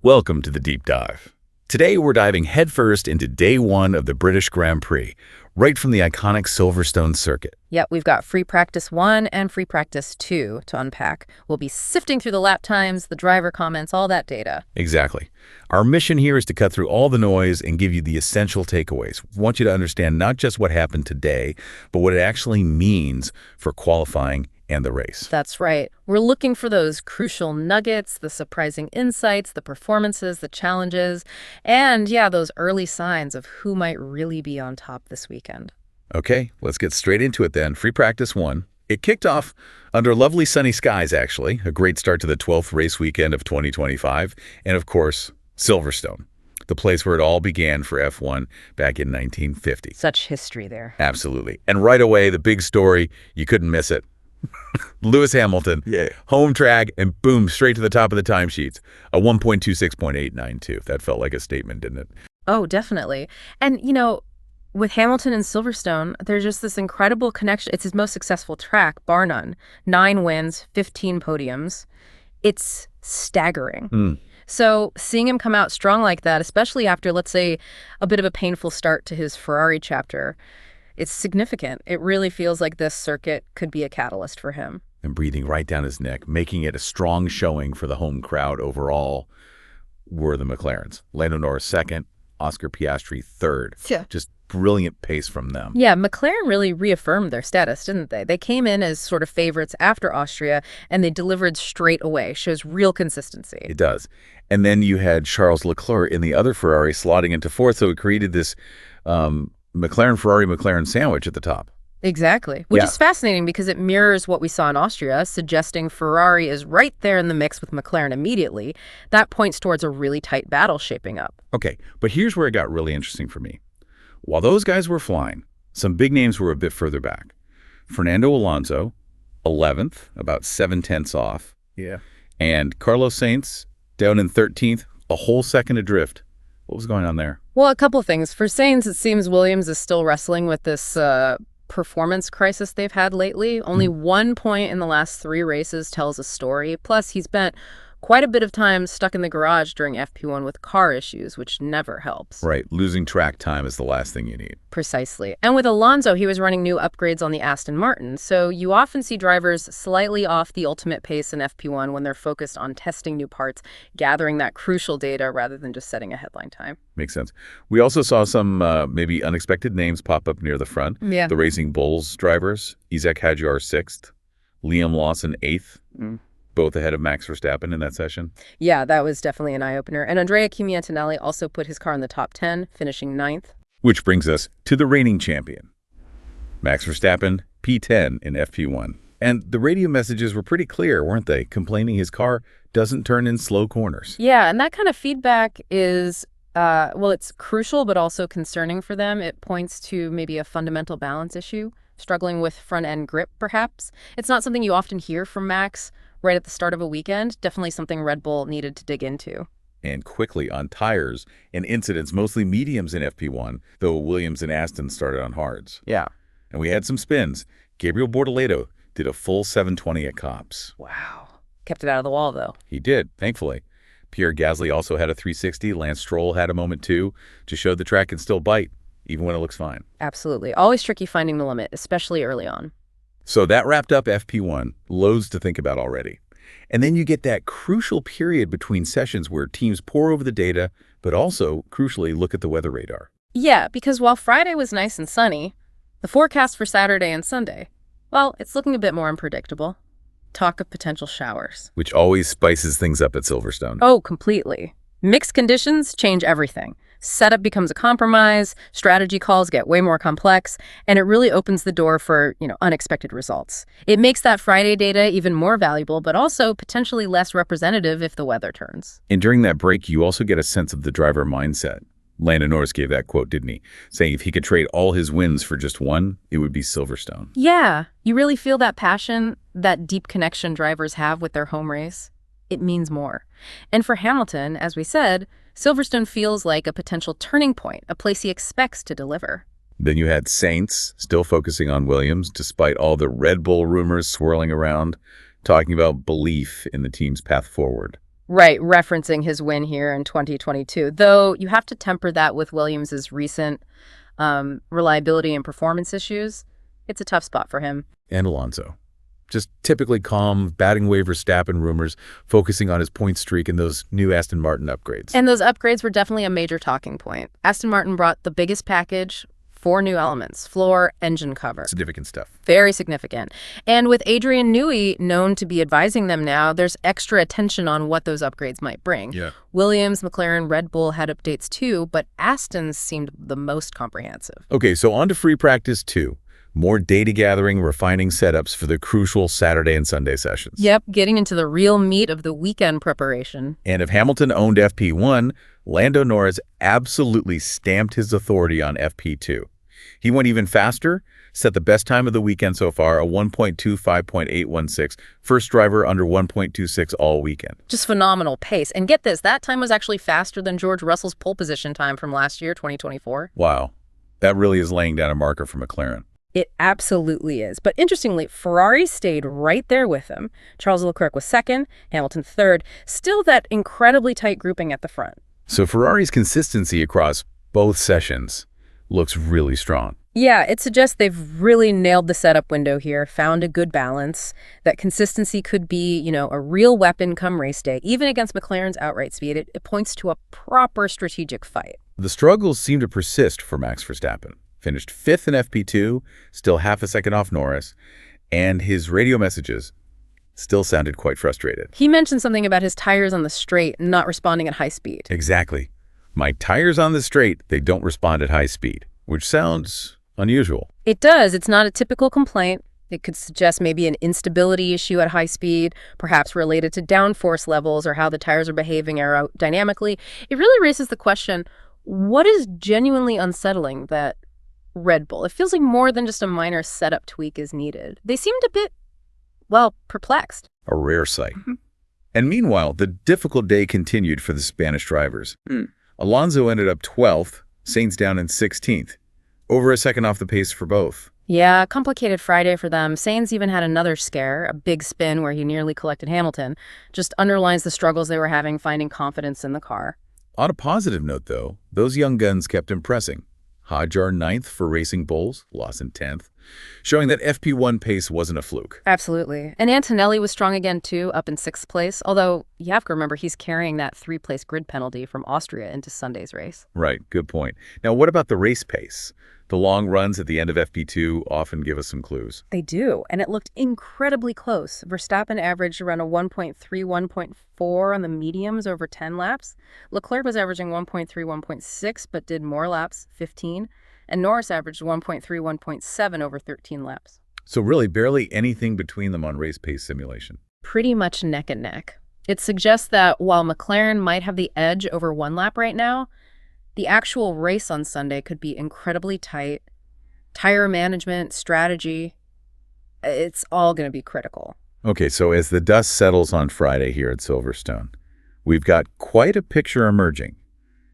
Welcome to the Deep Dive. Today we're diving headfirst into day one of the British Grand Prix, right from the iconic Silverstone circuit. Yeah, we've got free practice 1 and free practice 2 to unpack. We'll be sifting through the lap times, the driver comments, all that data. Exactly. Our mission here is to cut through all the noise and give you the essential takeaways. We want you to understand not just what happened today, but what it actually means for qualifying and the race. That's right. We're looking for those crucial nuggets, the surprising insights, the performances, the challenges, and yeah, those early signs of who might really be on top this weekend. Okay, let's get straight into it then. Free practice 1. It kicked off under lovely sunny skies, actually. A great start to the 12th race weekend of 2025. And of course, Silverstone, the place where it all began for F1 back in 1950. Such history there. Absolutely. And right away, the big story, you couldn't miss it. Lewis Hamilton, home track, and boom, straight to the top of the timesheets. A 1.26.892. That felt like a statement, didn't it? Oh, definitely. And, with Hamilton and Silverstone, there's just this incredible connection. It's his most successful track, bar none. 9 wins, 15 podiums. It's staggering. So seeing him come out strong like that, especially after, let's say, a bit of a painful start to his Ferrari chapter, it's significant. It really feels like this circuit could be a catalyst for him. And breathing right down his neck, making it a strong showing for the home crowd overall, were the McLarens. Lando Norris second, Oscar Piastri third. Yeah. Just brilliant pace from them. Yeah, McLaren really reaffirmed their status, didn't they? They came in as sort of favorites after Austria, and they delivered straight away. Shows real consistency. It does. And then you had Charles Leclerc in the other Ferrari slotting into fourth, so it created this McLaren-Ferrari-McLaren sandwich at the top. Exactly, which is fascinating because it mirrors what we saw in Austria, suggesting Ferrari is right there in the mix with McLaren immediately. That points towards a really tight battle shaping up. Okay, but here's where it got really interesting for me. While those guys were flying, some big names were a bit further back. Fernando Alonso, 11th, about 7/10 off. Yeah. And Carlos Sainz, down in 13th, a whole second adrift. What was going on there? Well, a couple things. For Sainz, it seems Williams is still wrestling with this performance crisis they've had lately. Only 1 point in the last 3 races tells a story. Plus, he's spent quite a bit of time stuck in the garage during FP1 with car issues, which never helps. Right. Losing track time is the last thing you need. Precisely. And with Alonso, he was running new upgrades on the Aston Martin. So you often see drivers slightly off the ultimate pace in FP1 when they're focused on testing new parts, gathering that crucial data rather than just setting a headline time. Makes sense. We also saw some maybe unexpected names pop up near the front. Yeah. The Racing Bulls drivers, Isaac Hadjar 6th, Liam Lawson 8th. Both ahead of Max Verstappen in that session. Yeah, that was definitely an eye-opener. And Andrea Kimi Antonelli also put his car in the top 10, finishing 9th. Which brings us to the reigning champion. Max Verstappen, P10 in FP1. And the radio messages were pretty clear, weren't they? Complaining his car doesn't turn in slow corners. Yeah, and that kind of feedback is, it's crucial, but also concerning for them. It points to maybe a fundamental balance issue, struggling with front-end grip, perhaps. It's not something you often hear from Max right at the start of a weekend. Definitely something Red Bull needed to dig into. And quickly on tires and incidents, mostly mediums in FP1, though Williams and Aston started on hards. Yeah. And we had some spins. Gabriel Bortoleto did a full 720 at Copse. Wow. Kept it out of the wall, though. He did, thankfully. Pierre Gasly also had a 360. Lance Stroll had a moment, too, to show the track can still bite, even when it looks fine. Absolutely. Always tricky finding the limit, especially early on. So that wrapped up FP1, loads to think about already. And then you get that crucial period between sessions where teams pore over the data, but also, crucially, look at the weather radar. Yeah, because while Friday was nice and sunny, the forecast for Saturday and Sunday, well, it's looking a bit more unpredictable. Talk of potential showers. Which always spices things up at Silverstone. Oh, completely. Mixed conditions change everything. Setup becomes a compromise, strategy calls get way more complex, and it really opens the door for, unexpected results. It makes that Friday data even more valuable, but also potentially less representative if the weather turns. And during that break, you also get a sense of the driver mindset. Lando Norris gave that quote, didn't he? Saying if he could trade all his wins for just one, it would be Silverstone. Yeah, you really feel that passion, that deep connection drivers have with their home race. It means more. And for Hamilton, as we said, Silverstone feels like a potential turning point, a place he expects to deliver. Then you had Sainz still focusing on Williams, despite all the Red Bull rumors swirling around, talking about belief in the team's path forward. Right, referencing his win here in 2022. Though you have to temper that with Williams's recent reliability and performance issues. It's a tough spot for him. And Alonso. Just typically calm, batting away Verstappen rumors, focusing on his point streak and those new Aston Martin upgrades. And those upgrades were definitely a major talking point. Aston Martin brought the biggest package, 4 new elements, floor, engine cover. Significant stuff. Very significant. And with Adrian Newey known to be advising them now, there's extra attention on what those upgrades might bring. Yeah. Williams, McLaren, Red Bull had updates too, but Aston's seemed the most comprehensive. Okay, so on to free practice 2. More data gathering, refining setups for the crucial Saturday and Sunday sessions. Yep, getting into the real meat of the weekend preparation. And if Hamilton owned FP1, Lando Norris absolutely stamped his authority on FP2. He went even faster, set the best time of the weekend so far, a 1.25.816, first driver under 1.26 all weekend. Just phenomenal pace. And get this, that time was actually faster than George Russell's pole position time from last year, 2024. Wow, that really is laying down a marker for McLaren. It absolutely is. But interestingly, Ferrari stayed right there with him. Charles Leclerc was second, Hamilton third, still that incredibly tight grouping at the front. So Ferrari's consistency across both sessions looks really strong. Yeah, it suggests they've really nailed the setup window here, found a good balance, that consistency could be, a real weapon come race day, even against McLaren's outright speed. It points to a proper strategic fight. The struggles seem to persist for Max Verstappen. Finished 5th in FP2, still half a second off Norris, and his radio messages still sounded quite frustrated. He mentioned something about his tires on the straight not responding at high speed. Exactly. My tires on the straight, they don't respond at high speed, which sounds unusual. It does. It's not a typical complaint. It could suggest maybe an instability issue at high speed, perhaps related to downforce levels or how the tires are behaving aerodynamically. It really raises the question, what is genuinely unsettling that Red Bull? It feels like more than just a minor setup tweak is needed. They seemed a bit, perplexed. A rare sight. And meanwhile, the difficult day continued for the Spanish drivers. Alonso ended up 12th, Sainz down in 16th. Over a second off the pace for both. Yeah, complicated Friday for them. Sainz even had another scare, a big spin where he nearly collected Hamilton. Just underlines the struggles they were having finding confidence in the car. On a positive note, though, those young guns kept impressing. Hadjar 9th for Racing Bulls, lost in 10th, showing that FP1 pace wasn't a fluke. Absolutely. And Antonelli was strong again, too, up in 6th place, although you have to remember he's carrying that 3-place grid penalty from Austria into Sunday's race. Right, good point. Now, what about the race pace? The long runs at the end of FP2 often give us some clues. They do, and it looked incredibly close. Verstappen averaged around a 1.3, 1.4 on the mediums over 10 laps. Leclerc was averaging 1.3, 1.6, but did more laps, 15. And Norris averaged 1.3, 1.7 over 13 laps. So really barely anything between them on race pace simulation. Pretty much neck and neck. It suggests that while McLaren might have the edge over 1 lap right now, the actual race on Sunday could be incredibly tight. Tire management, strategy, it's all going to be critical. Okay, so as the dust settles on Friday here at Silverstone, we've got quite a picture emerging.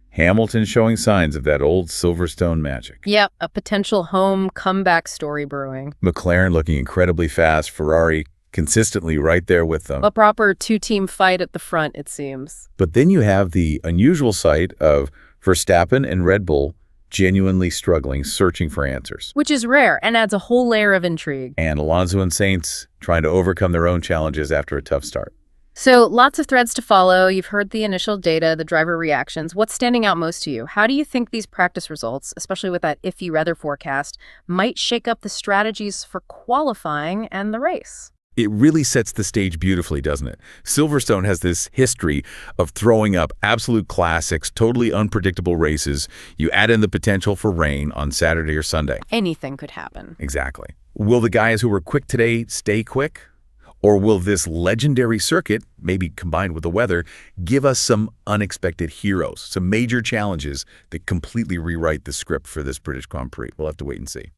Hamilton showing signs of that old Silverstone magic. Yep, a potential home comeback story brewing. McLaren looking incredibly fast, Ferrari consistently right there with them. A proper 2-team fight at the front, it seems. But then you have the unusual sight of Verstappen and Red Bull genuinely struggling, searching for answers. Which is rare and adds a whole layer of intrigue. And Alonso and Sainz trying to overcome their own challenges after a tough start. So lots of threads to follow. You've heard the initial data, the driver reactions. What's standing out most to you? How do you think these practice results, especially with that iffy weather forecast, might shake up the strategies for qualifying and the race? It really sets the stage beautifully, doesn't it? Silverstone has this history of throwing up absolute classics, totally unpredictable races. You add in the potential for rain on Saturday or Sunday. Anything could happen. Exactly. Will the guys who were quick today stay quick? Or will this legendary circuit, maybe combined with the weather, give us some unexpected heroes, some major challenges that completely rewrite the script for this British Grand Prix? We'll have to wait and see.